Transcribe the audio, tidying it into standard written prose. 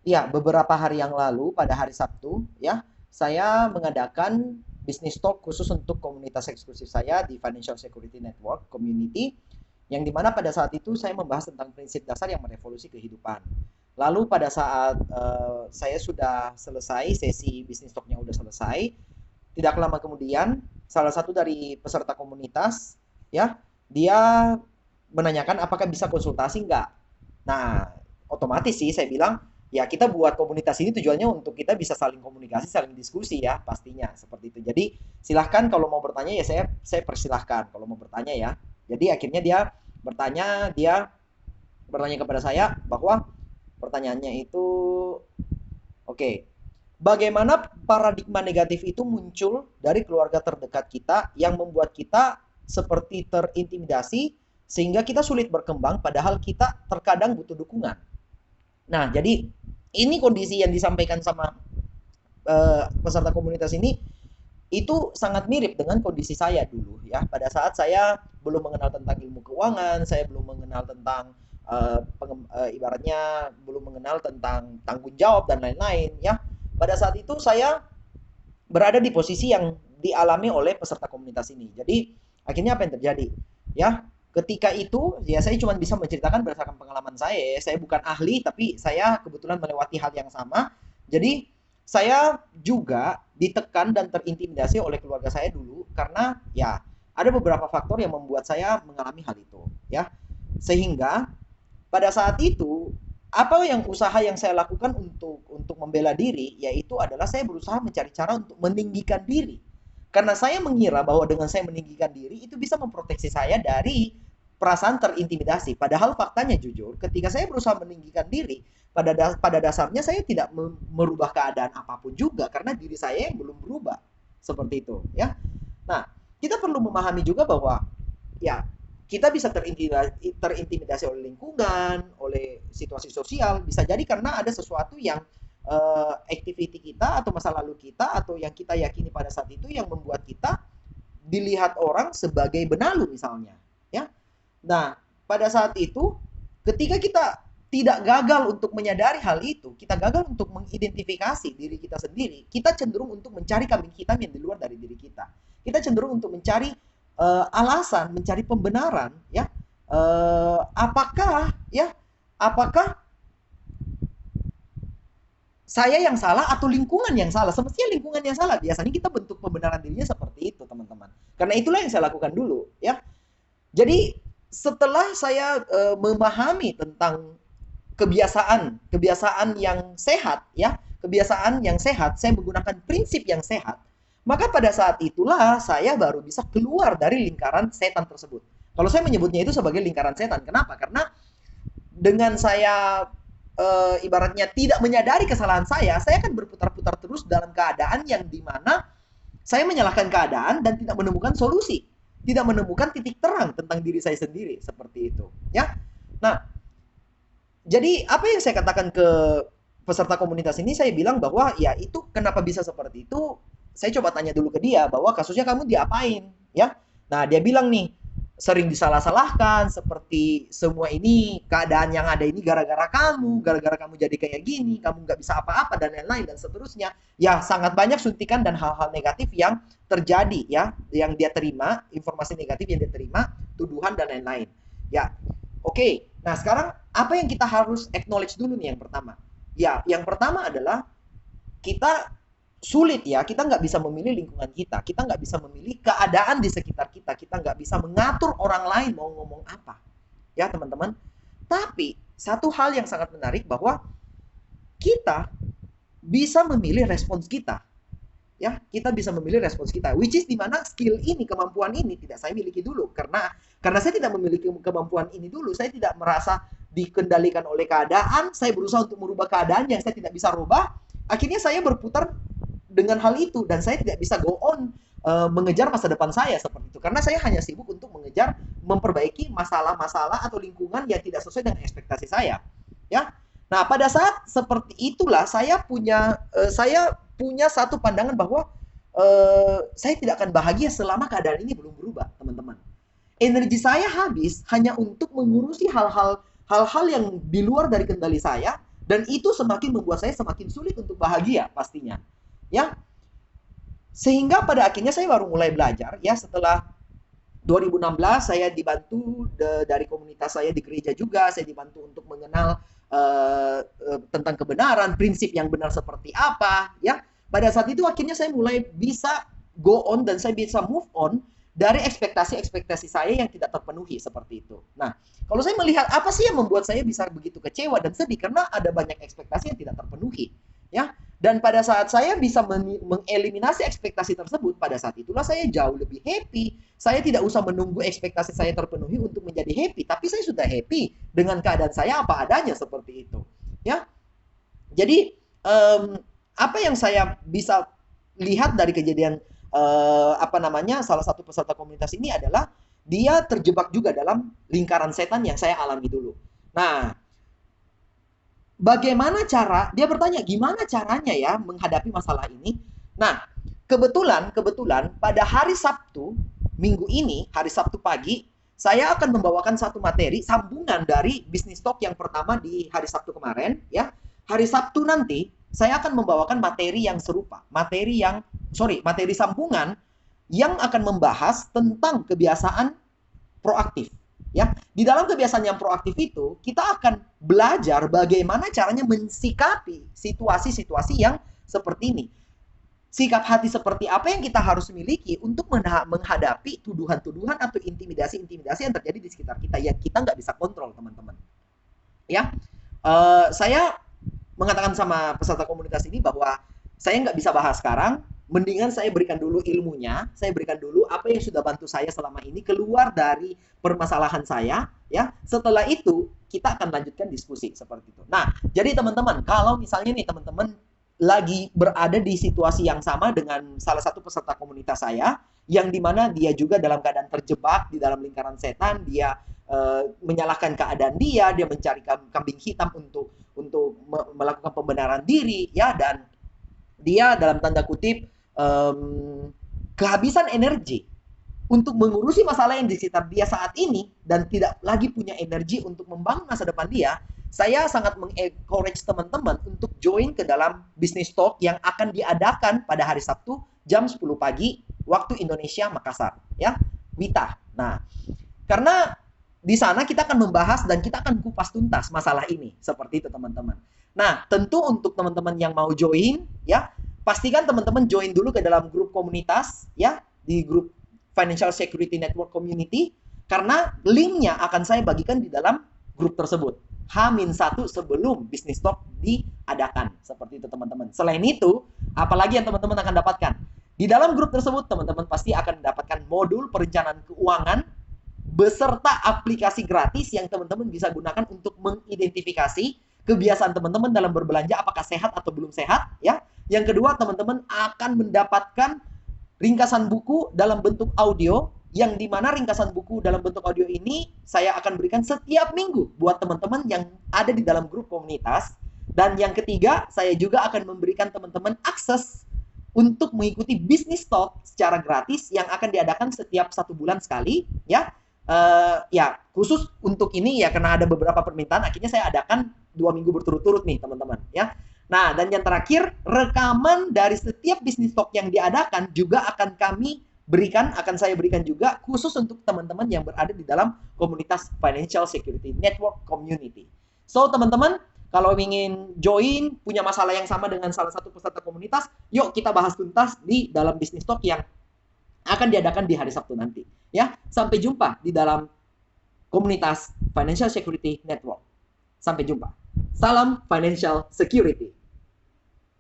Iya, beberapa hari yang lalu pada hari Sabtu ya, saya mengadakan business talk khusus untuk komunitas eksklusif saya di Financial Security Network Community, yang dimana pada saat itu saya membahas tentang prinsip dasar yang merevolusi kehidupan. Lalu pada saat saya sudah selesai, sesi business talknya sudah selesai, tidak lama kemudian salah satu dari peserta komunitas ya, dia menanyakan apakah bisa konsultasi nggak. Nah, otomatis sih saya bilang, ya kita buat komunitas ini tujuannya untuk kita bisa saling komunikasi, saling diskusi ya, pastinya seperti itu. Jadi silahkan kalau mau bertanya ya saya persilahkan kalau mau bertanya ya. Jadi akhirnya dia bertanya kepada saya bahwa pertanyaannya itu, oke, bagaimana paradigma negatif itu muncul dari keluarga terdekat kita yang membuat kita seperti terintimidasi sehingga kita sulit berkembang padahal kita terkadang butuh dukungan. Nah, jadi ini kondisi yang disampaikan sama peserta komunitas ini itu sangat mirip dengan kondisi saya dulu ya. Pada saat saya belum mengenal tentang ilmu keuangan, saya belum mengenal tentang ibaratnya belum mengenal tentang tanggung jawab dan lain-lain ya. Pada saat itu saya berada di posisi yang dialami oleh peserta komunitas ini. Jadi akhirnya apa yang terjadi? Ya, ketika itu ya saya cuma bisa menceritakan berdasarkan pengalaman saya. Saya bukan ahli tapi saya kebetulan melewati hal yang sama. Jadi saya juga ditekan dan terintimidasi oleh keluarga saya dulu karena ya ada beberapa faktor yang membuat saya mengalami hal itu ya. Sehingga pada saat itu apa yang usaha yang saya lakukan untuk membela diri yaitu adalah saya berusaha mencari cara untuk meninggikan diri. Karena saya mengira bahwa dengan saya meninggikan diri itu bisa memproteksi saya dari perasaan terintimidasi. Padahal faktanya jujur, ketika saya berusaha meninggikan diri, pada dasarnya saya tidak merubah keadaan apapun juga karena diri saya yang belum berubah. Seperti itu, ya. Nah, kita perlu memahami juga bahwa ya kita bisa terintimidasi oleh lingkungan, oleh situasi sosial, bisa jadi karena ada sesuatu yang activity kita atau masa lalu kita atau yang kita yakini pada saat itu yang membuat kita dilihat orang sebagai benalu misalnya, ya. Nah, pada saat itu ketika kita tidak gagal untuk menyadari hal itu, kita gagal untuk mengidentifikasi diri kita sendiri, kita cenderung untuk mencari kambing hitam yang di luar dari diri kita. Kita cenderung untuk mencari alasan, mencari pembenaran, ya. Apakah ya, apakah saya yang salah atau lingkungan yang salah? Semestinya lingkungan yang salah. Biasanya kita bentuk pembenaran dirinya seperti itu, teman-teman. Karena itulah yang saya lakukan dulu, ya. Jadi setelah saya memahami tentang kebiasaan yang sehat ya, kebiasaan yang sehat, saya menggunakan prinsip yang sehat, maka pada saat itulah saya baru bisa keluar dari lingkaran setan tersebut. Kalau saya menyebutnya itu sebagai lingkaran setan, kenapa? Karena dengan saya ibaratnya tidak menyadari kesalahan saya akan berputar-putar terus dalam keadaan yang dimana saya menyalahkan keadaan dan tidak menemukan solusi, tidak menemukan titik terang tentang diri saya sendiri seperti itu, ya. Nah, jadi apa yang saya katakan ke peserta komunitas ini, saya bilang bahwa ya itu kenapa bisa seperti itu, saya coba tanya dulu ke dia bahwa kasusnya kamu diapain ya. Nah, dia bilang nih sering disalah-salahkan seperti semua ini keadaan yang ada ini gara-gara kamu jadi kayak gini, kamu nggak bisa apa-apa dan lain-lain dan seterusnya. Ya sangat banyak suntikan dan hal-hal negatif yang terjadi ya, yang dia terima, informasi negatif yang dia terima, tuduhan dan lain-lain. Ya, oke. Nah, sekarang apa yang kita harus acknowledge dulu nih yang pertama? Ya, yang pertama adalah kita sulit ya, kita nggak bisa memilih lingkungan kita nggak bisa memilih keadaan di sekitar kita nggak bisa mengatur orang lain mau ngomong apa, ya teman-teman. Tapi satu hal yang sangat menarik bahwa kita bisa memilih respons kita, ya kita bisa memilih respons kita, which is dimana skill ini, kemampuan ini tidak saya miliki dulu karena saya tidak memiliki kemampuan ini dulu, saya tidak merasa dikendalikan oleh keadaan, saya berusaha untuk merubah keadaan yang saya tidak bisa rubah, akhirnya saya berputar dengan hal itu dan saya tidak bisa go on mengejar masa depan saya seperti itu karena saya hanya sibuk untuk mengejar memperbaiki masalah-masalah atau lingkungan yang tidak sesuai dengan ekspektasi saya, ya. Nah, pada saat seperti itulah saya punya satu pandangan bahwa saya tidak akan bahagia selama keadaan ini belum berubah, teman-teman. Energi saya habis hanya untuk mengurusi hal-hal yang di luar dari kendali saya Dan itu semakin membuat saya semakin sulit untuk bahagia pastinya. Ya, sehingga pada akhirnya saya baru mulai belajar ya setelah 2016 saya dibantu dari komunitas saya di gereja juga, saya dibantu untuk mengenal tentang kebenaran, prinsip yang benar seperti apa, ya. Pada saat itu akhirnya saya mulai bisa go on dan saya bisa move on dari ekspektasi-ekspektasi saya yang tidak terpenuhi seperti itu. Nah, kalau saya melihat apa sih yang membuat saya bisa begitu kecewa dan sedih karena ada banyak ekspektasi yang tidak terpenuhi, ya. Dan pada saat saya bisa mengeliminasi ekspektasi tersebut, pada saat itulah saya jauh lebih happy. Saya tidak usah menunggu ekspektasi saya terpenuhi untuk menjadi happy, tapi saya sudah happy dengan keadaan saya apa adanya seperti itu. Ya, jadi apa yang saya bisa lihat dari kejadian salah satu peserta komunitas ini adalah dia terjebak juga dalam lingkaran setan yang saya alami dulu. Nah, bagaimana dia bertanya gimana caranya ya menghadapi masalah ini. Nah, kebetulan pada hari Sabtu minggu ini, hari Sabtu pagi, saya akan membawakan satu materi sambungan dari bisnis talk yang pertama di hari Sabtu kemarin, ya. Hari Sabtu nanti saya akan membawakan materi yang serupa, materi sambungan yang akan membahas tentang kebiasaan proaktif. Ya, di dalam kebiasaan yang proaktif itu, kita akan belajar bagaimana caranya mensikapi situasi-situasi yang seperti ini. Sikap hati seperti apa yang kita harus miliki untuk menghadapi tuduhan-tuduhan atau intimidasi-intimidasi yang terjadi di sekitar kita yang kita nggak bisa kontrol, teman-teman. Ya, saya mengatakan sama peserta komunitas ini bahwa saya nggak bisa bahas sekarang, mendingan saya berikan dulu ilmunya, saya berikan dulu apa yang sudah bantu saya selama ini keluar dari permasalahan saya, ya. Setelah itu kita akan lanjutkan diskusi seperti itu. Nah, jadi teman-teman, kalau misalnya nih teman-teman lagi berada di situasi yang sama dengan salah satu peserta komunitas saya, yang dimana dia juga dalam keadaan terjebak di dalam lingkaran setan, dia menyalahkan keadaan dia mencari kambing hitam untuk melakukan pembenaran diri, ya, dan dia dalam tanda kutip kehabisan energi untuk mengurusi masalah yang di sekitar dia saat ini dan tidak lagi punya energi untuk membangun masa depan dia, saya sangat mengencourage teman-teman untuk join ke dalam Business Talk yang akan diadakan pada hari Sabtu jam 10 pagi waktu Indonesia Makassar, ya, WITA. Nah, karena di sana kita akan membahas dan kita akan kupas tuntas masalah ini, seperti itu teman-teman. Nah, tentu untuk teman-teman yang mau join, ya, pastikan teman-teman join dulu ke dalam grup komunitas, ya, di grup Financial Security Network Community, karena linknya akan saya bagikan di dalam grup tersebut. H-1 sebelum Business Talk diadakan, seperti itu teman-teman. Selain itu, apalagi yang teman-teman akan dapatkan? Di dalam grup tersebut, teman-teman pasti akan mendapatkan modul perencanaan keuangan beserta aplikasi gratis yang teman-teman bisa gunakan untuk mengidentifikasi kebiasaan teman-teman dalam berbelanja apakah sehat atau belum sehat, ya. Yang kedua, teman-teman akan mendapatkan ringkasan buku dalam bentuk audio, yang dimana ringkasan buku dalam bentuk audio ini saya akan berikan setiap minggu buat teman-teman yang ada di dalam grup komunitas. Dan yang ketiga, saya juga akan memberikan teman-teman akses untuk mengikuti Business Talk secara gratis yang akan diadakan setiap 1 bulan sekali, ya. Ya, khusus untuk ini ya karena ada beberapa permintaan, akhirnya saya adakan 2 minggu berturut-turut nih teman-teman, ya. Nah, dan yang terakhir, rekaman dari setiap Business Talk yang diadakan juga akan saya berikan juga khusus untuk teman-teman yang berada di dalam komunitas Financial Security Network Community. So, teman-teman, kalau ingin join, punya masalah yang sama dengan salah satu peserta komunitas, yuk kita bahas tuntas di dalam Business Talk yang akan diadakan di hari Sabtu nanti. Ya, sampai jumpa di dalam komunitas Financial Security Network. Sampai jumpa. Salam Financial Security.